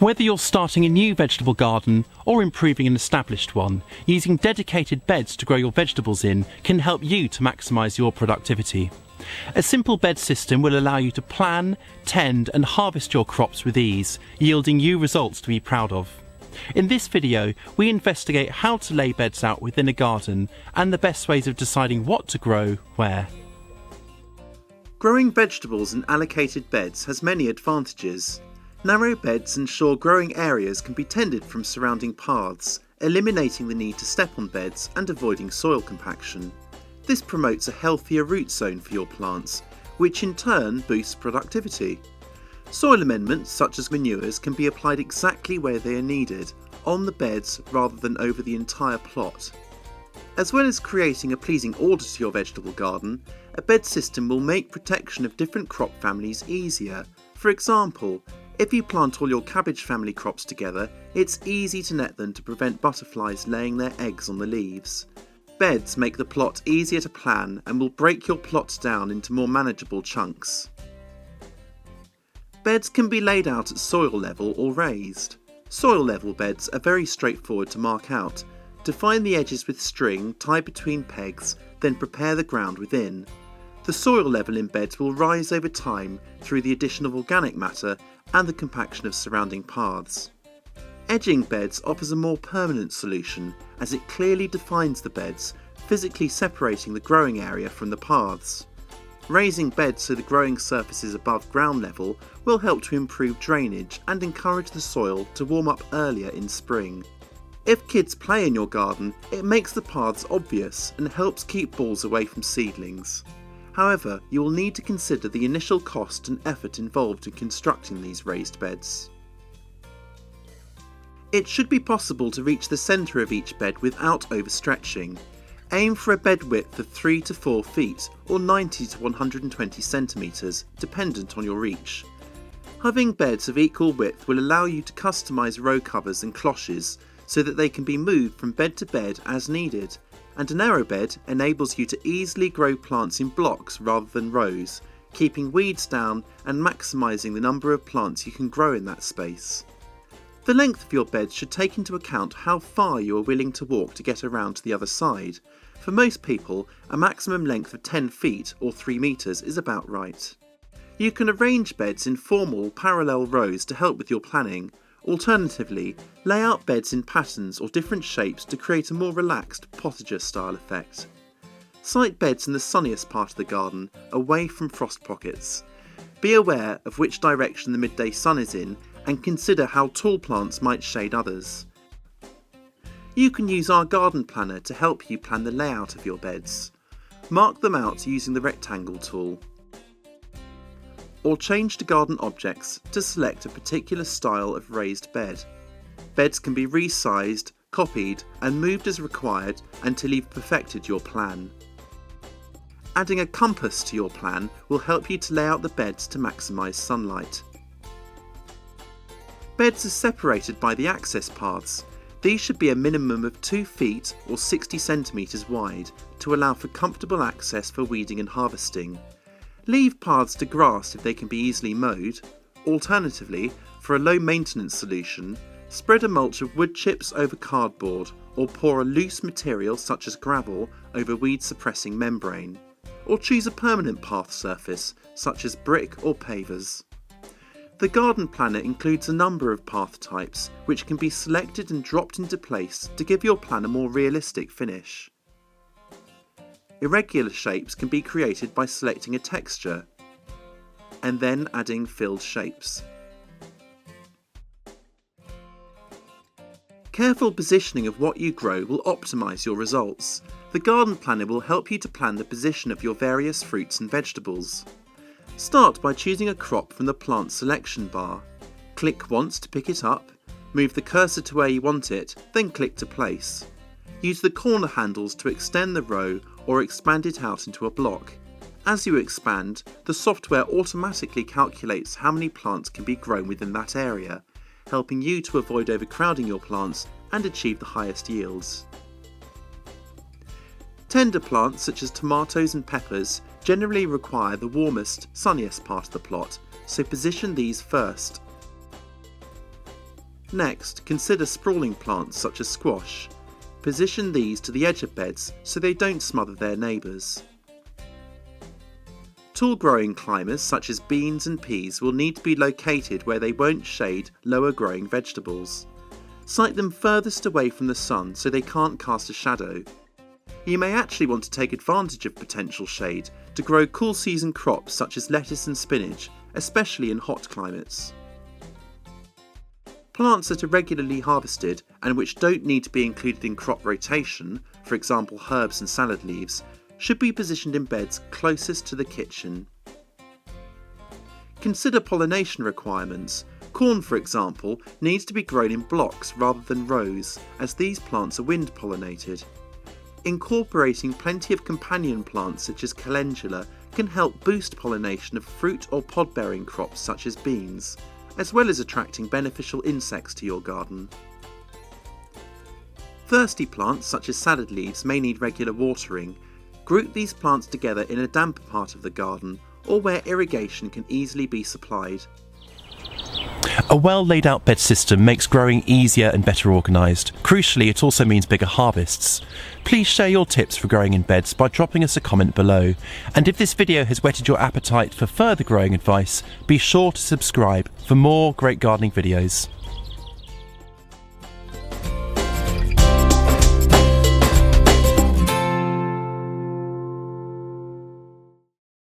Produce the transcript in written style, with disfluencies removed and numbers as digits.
Whether you're starting a new vegetable garden or improving an established one, using dedicated beds to grow your vegetables in can help you to maximise your productivity. A simple bed system will allow you to plan, tend and harvest your crops with ease, yielding you results to be proud of. In this video, we investigate how to lay beds out within a garden and the best ways of deciding what to grow where. Growing vegetables in allocated beds has many advantages. Narrow beds ensure growing areas can be tended from surrounding paths, eliminating the need to step on beds and avoiding soil compaction. This promotes a healthier root zone for your plants, which in turn boosts productivity. Soil amendments such as manures can be applied exactly where they are needed, on the beds rather than over the entire plot. As well as creating a pleasing order to your vegetable garden, a bed system will make protection of different crop families easier. For example, if you plant all your cabbage family crops together, it's easy to net them to prevent butterflies laying their eggs on the leaves. Beds make the plot easier to plan and will break your plots down into more manageable chunks. Beds can be laid out at soil level or raised. Soil level beds are very straightforward to mark out. Define the edges with string tied between pegs, then prepare the ground within. The soil level in beds will rise over time through the addition of organic matter and the compaction of surrounding paths. Edging beds offers a more permanent solution as it clearly defines the beds, physically separating the growing area from the paths. Raising beds so the growing surface is above ground level will help to improve drainage and encourage the soil to warm up earlier in spring. If kids play in your garden, it makes the paths obvious and helps keep balls away from seedlings. However, you will need to consider the initial cost and effort involved in constructing these raised beds. It should be possible to reach the centre of each bed without overstretching. Aim for a bed width of 3 to 4 feet or 90 to 120 centimetres, dependent on your reach. Having beds of equal width will allow you to customise row covers and cloches so that they can be moved from bed to bed as needed, and a narrow bed enables you to easily grow plants in blocks rather than rows, keeping weeds down and maximising the number of plants you can grow in that space. The length of your beds should take into account how far you are willing to walk to get around to the other side. For most people, a maximum length of 10 feet or 3 metres is about right. You can arrange beds in formal parallel rows to help with your planning. Alternatively, lay out beds in patterns or different shapes to create a more relaxed potager style effect. Site beds in the sunniest part of the garden, away from frost pockets. Be aware of which direction the midday sun is in and consider how tall plants might shade others. You can use our garden planner to help you plan the layout of your beds. Mark them out using the rectangle tool. Or change to garden objects to select a particular style of raised bed. Beds can be resized, copied and moved as required until you've perfected your plan. Adding a compass to your plan will help you to lay out the beds to maximise sunlight. Beds are separated by the access paths. These should be a minimum of 2 feet or 60 centimetres wide to allow for comfortable access for weeding and harvesting. Leave paths to grass if they can be easily mowed. Alternatively, for a low maintenance solution, spread a mulch of wood chips over cardboard or pour a loose material such as gravel over weed suppressing membrane. Or choose a permanent path surface such as brick or pavers. The garden planner includes a number of path types which can be selected and dropped into place to give your plan a more realistic finish. Irregular shapes can be created by selecting a texture and then adding filled shapes. Careful positioning of what you grow will optimise your results. The garden planner will help you to plan the position of your various fruits and vegetables. Start by choosing a crop from the plant selection bar. Click once to pick it up, move the cursor to where you want it, then click to place. Use the corner handles to extend the row or expand it out into a block. As you expand, the software automatically calculates how many plants can be grown within that area, helping you to avoid overcrowding your plants and achieve the highest yields. Tender plants such as tomatoes and peppers generally require the warmest, sunniest part of the plot, so position these first. Next, consider sprawling plants such as squash. Position these to the edge of beds so they don't smother their neighbours. Tall growing climbers such as beans and peas will need to be located where they won't shade lower growing vegetables. Site them furthest away from the sun so they can't cast a shadow. You may actually want to take advantage of potential shade to grow cool season crops such as lettuce and spinach, especially in hot climates. Plants that are regularly harvested and which don't need to be included in crop rotation, for example herbs and salad leaves, should be positioned in beds closest to the kitchen. Consider pollination requirements. Corn, for example, needs to be grown in blocks rather than rows, as these plants are wind pollinated. Incorporating plenty of companion plants such as calendula can help boost pollination of fruit or pod-bearing crops such as beans, as well as attracting beneficial insects to your garden. Thirsty plants such as salad leaves may need regular watering. Group these plants together in a damper part of the garden or where irrigation can easily be supplied. A well laid out bed system makes growing easier and better organised. Crucially, it also means bigger harvests. Please share your tips for growing in beds by dropping us a comment below. And if this video has whetted your appetite for further growing advice, be sure to subscribe for more great gardening videos.